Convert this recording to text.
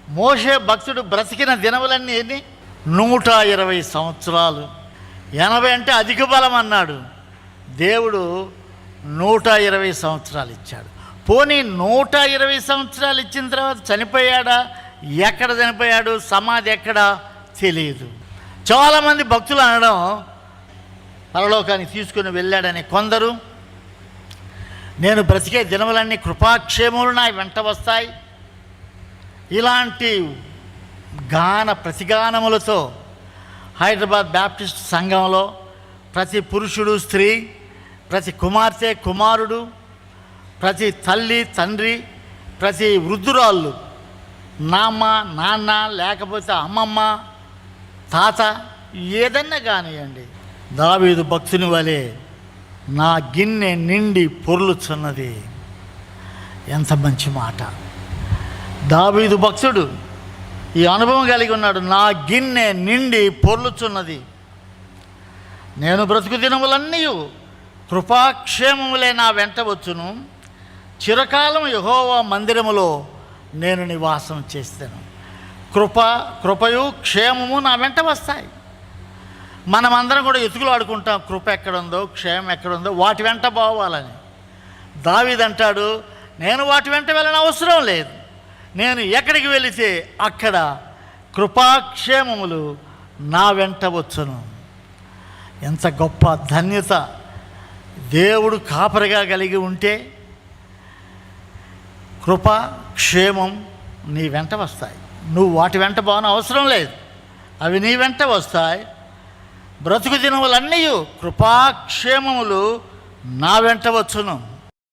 మోషే భక్తుడు బ్రతికిన దినములన్నీ ఎన్ని? 120 సంవత్సరాలు. 80 అంటే అధిక బలం అన్నాడు. దేవుడు 120 సంవత్సరాలు ఇచ్చాడు. పోనీ 120 సంవత్సరాలు ఇచ్చిన తర్వాత చనిపోయాడా? ఎక్కడ చనిపోయాడు? సమాధి ఎక్కడా తెలియదు. చాలామంది భక్తులు అనడం పరలోకానికి తీసుకుని వెళ్ళాడని, కొందరు నేను బ్రతికే దినములన్నీ కృపాక్షేమములు నా వెంట వస్తాయి, ఇలాంటి ప్రతిగానములతో హైదరాబాద్ బ్యాప్టిస్ట్ సంఘంలో ప్రతి పురుషుడు స్త్రీ, ప్రతి కుమార్తె కుమారుడు, ప్రతి తల్లి తండ్రి, ప్రతి వృద్ధురాళ్ళు నాన్న నాన్న లేకపోతే అమ్మమ్మ తాత ఏదన్నా కానివ్వండి, దావీదు భక్తుని వలె నా గిన్నె నిండి పొర్లుచున్నది. ఎంత మంచి మాట! దావీదు భక్తుడు ఈ అనుభవం కలిగి ఉన్నాడు. నా గిన్నె నిండి పొర్లుచున్నది. నేను బ్రతుకు దినములన్నీ కృపాక్షేమములే నా వెంట వచ్చును. చిరకాలం యెహోవా మందిరములో నేను నివాసం చేస్తాను. కృపయు క్షేమము నా వెంట వస్తాయి. మనమందరం కూడా ఎతుకులు ఆడుకుంటాం, కృప ఎక్కడుందో క్షేమం ఎక్కడుందో వాటి వెంట పోవాలని. దావీదు అంటాడు, నేను వాటి వెంట వెళ్ళని అవసరం లేదు, నేను ఎక్కడికి వెళితే అక్కడ కృపాక్షేమములు నా వెంట వచ్చును. ఎంత గొప్ప ధన్యత! దేవుడు కాపరిగా కలిగి ఉంటే కృప క్షేమం నీ వెంట వస్తాయి. నువ్వు వాటి వెంట పోవని అవసరం లేదు, అవి నీ వెంట వస్తాయి. బ్రతుకు దినములన్నీ కృపాక్షేమములు నా వెంట వచ్చును.